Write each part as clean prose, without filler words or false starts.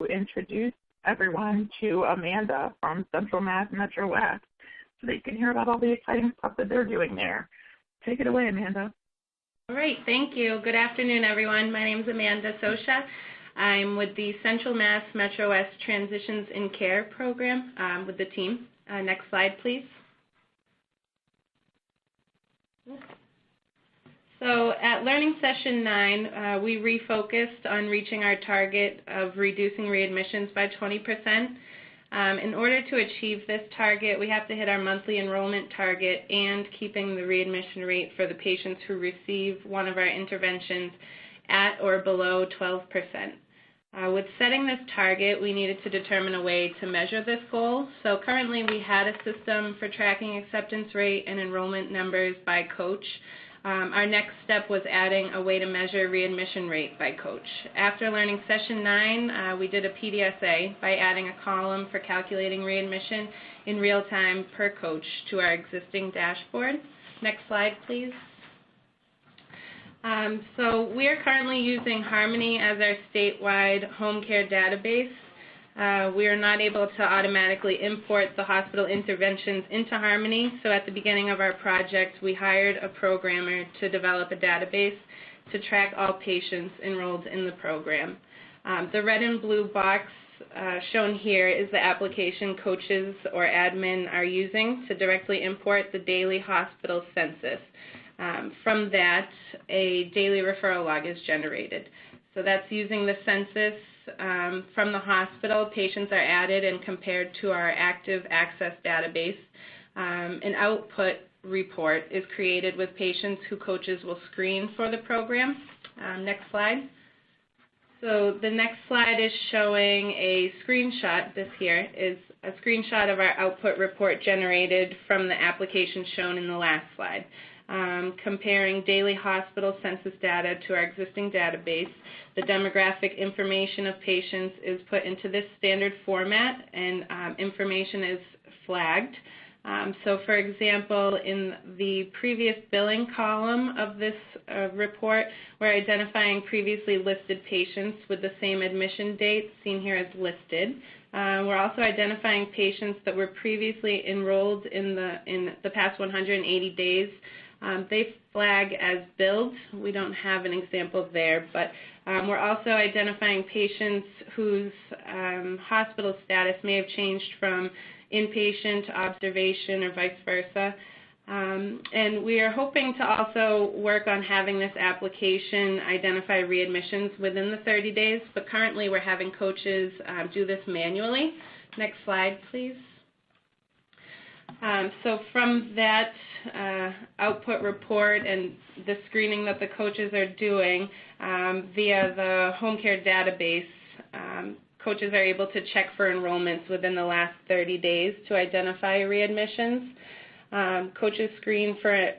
introduce everyone to Amanda from Central Mass Metro West so that you can hear about all the exciting stuff that they're doing there. Take it away, Amanda. All right, thank you. Good afternoon, everyone. My name is Amanda Sosha. I'm with the Central Mass Metro West Transitions in Care program with the team. Next slide, please. So at Learning Session 9, we refocused on reaching our target of reducing readmissions by 20%. In order to achieve this target, we have to hit our monthly enrollment target and keeping the readmission rate for the patients who receive one of our interventions at or below 12%. With setting this target, we needed to determine a way to measure this goal. So currently we had a system for tracking acceptance rate and enrollment numbers by coach. Our next step was adding a way to measure readmission rate by coach. After Learning Session 9, we did a PDSA by adding a column for calculating readmission in real time per coach to our existing dashboard. Next slide, please. So we are currently using Harmony as our statewide home care database. We are not able to automatically import the hospital interventions into Harmony, so at the beginning of our project, we hired a programmer to develop a database to track all patients enrolled in the program. The red and blue box shown here is the application coaches or admin are using to directly import the daily hospital census. From that, a daily referral log is generated. So that's using the census from the hospital. Patients are added and compared to our active access database. An output report is created with patients who coaches will screen for the program. Next slide. So the next slide is showing a screenshot. This here is a screenshot of our output report generated from the application shown in the last slide. Comparing daily hospital census data to our existing database. The demographic information of patients is put into this standard format, and information is flagged. So for example, in the previous billing column of this report, we're identifying previously listed patients with the same admission date, seen here as listed. We're also identifying patients that were previously enrolled in the past 180 days. They flag as billed. We don't have an example there, but we're also identifying patients whose hospital status may have changed from inpatient to observation or vice versa. And we are hoping to also work on having this application identify readmissions within the 30 days, but currently we're having coaches do this manually. Next slide, please. So from that output report and the screening that the coaches are doing via the home care database, coaches are able to check for enrollments within the last 30 days to identify readmissions. Coaches screen for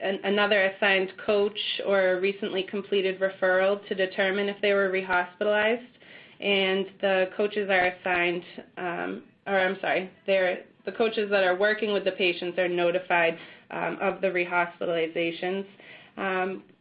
another assigned coach or a recently completed referral to determine if they were rehospitalized, and the coaches are assigned, the coaches that are working with the patients are notified of the rehospitalizations.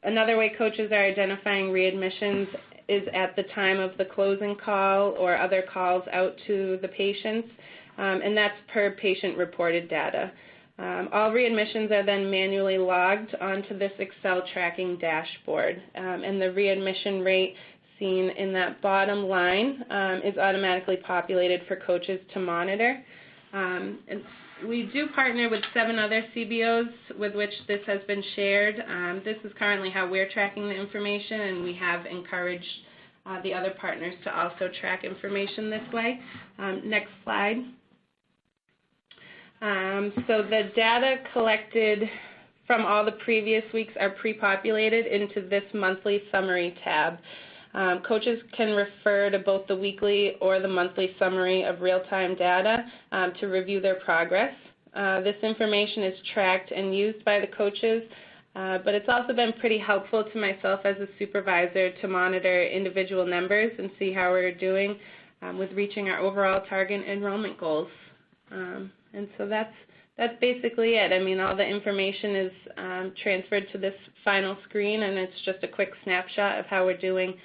Another way coaches are identifying readmissions is at the time of the closing call or other calls out to the patients, and that's per patient reported data. All readmissions are then manually logged onto this Excel tracking dashboard, and the readmission rate seen in that bottom line is automatically populated for coaches to monitor. And we do partner with 7 other CBOs with which this has been shared. This is currently how we're tracking the information, and we have encouraged the other partners to also track information this way. Next slide. So the data collected from all the previous weeks are pre-populated into this monthly summary tab. Coaches can refer to both the weekly or the monthly summary of real-time data to review their progress. This information is tracked and used by the coaches, but it's also been pretty helpful to myself as a supervisor to monitor individual numbers and see how we're doing with reaching our overall target enrollment goals. And so that's basically it. I mean, all the information is transferred to this final screen, and it's just a quick snapshot of how we're doing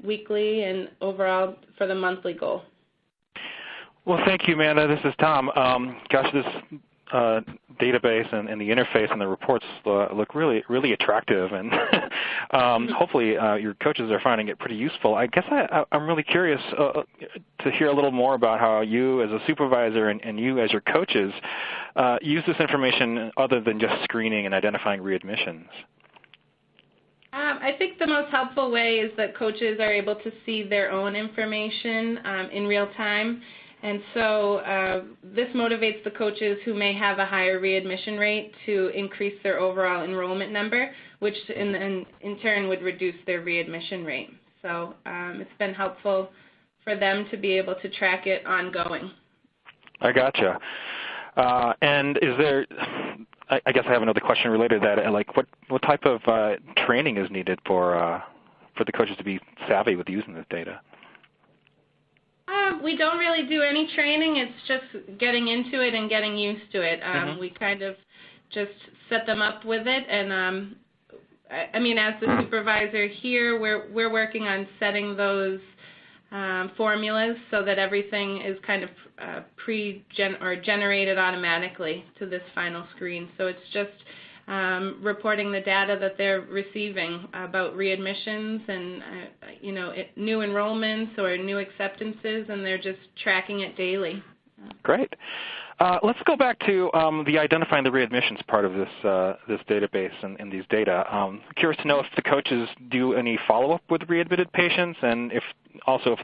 weekly and overall for the monthly goal. Well, thank you, Amanda. This is Tom. Gosh, this database and the interface and the reports look really, really attractive, and hopefully your coaches are finding it pretty useful. I guess I'm really curious to hear a little more about how you as a supervisor and you as your coaches use this information other than just screening and identifying readmissions. I think the most helpful way is that coaches are able to see their own information in real time. And so this motivates the coaches who may have a higher readmission rate to increase their overall enrollment number, which in turn would reduce their readmission rate. So it's been helpful for them to be able to track it ongoing. I gotcha. And is there, I guess I have another question related to that, like what type of training is needed for the coaches to be savvy with using this data? We don't really do any training. It's just getting into it and getting used to it. We kind of just set them up with it. And, I mean, as the supervisor here, we're working on setting those formulas so that everything is kind of generated automatically to this final screen. So it's just reporting the data that they're receiving about readmissions and, new enrollments or new acceptances, and they're just tracking it daily. Great. Let's go back to the identifying the readmissions part of this database and these data. Curious to know if the coaches do any follow-up with readmitted patients, and if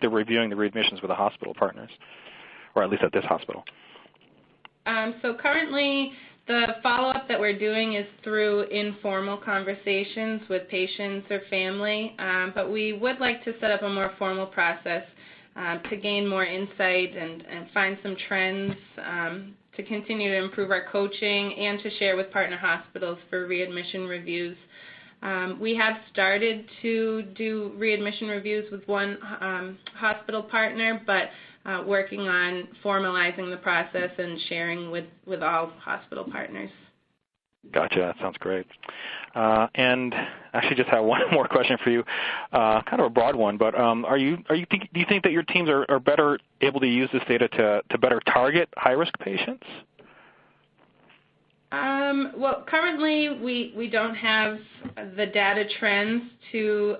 they're reviewing the readmissions with the hospital partners, or at least at this hospital. So currently, the follow-up that we're doing is through informal conversations with patients or family, but we would like to set up a more formal process to gain more insight and find some trends to continue to improve our coaching and to share with partner hospitals for readmission reviews. We have started to do readmission reviews with one hospital partner, but working on formalizing the process and sharing with all hospital partners. Gotcha. That sounds great. And actually, just have one more question for you, kind of a broad one. But do you think that your teams are better able to use this data to better target high-risk patients? Well, currently we don't have the data trends to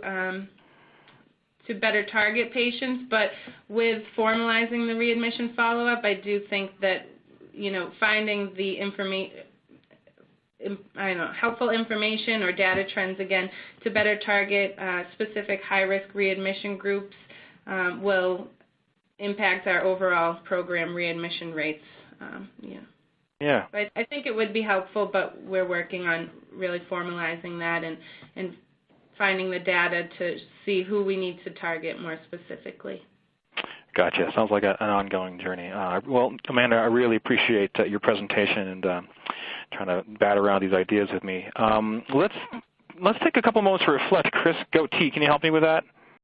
better target patients, but with formalizing the readmission follow-up, I do think that, finding the helpful information or data trends, again, to better target specific high-risk readmission groups will impact our overall program readmission rates. Yeah. But I think it would be helpful, but we're working on really formalizing that and finding the data to see who we need to target more specifically. Gotcha. Sounds like an ongoing journey. Well, Amanda, I really appreciate your presentation and trying to bat around these ideas with me. Let's take a couple moments to reflect. Chris Goatee, can you help me with that?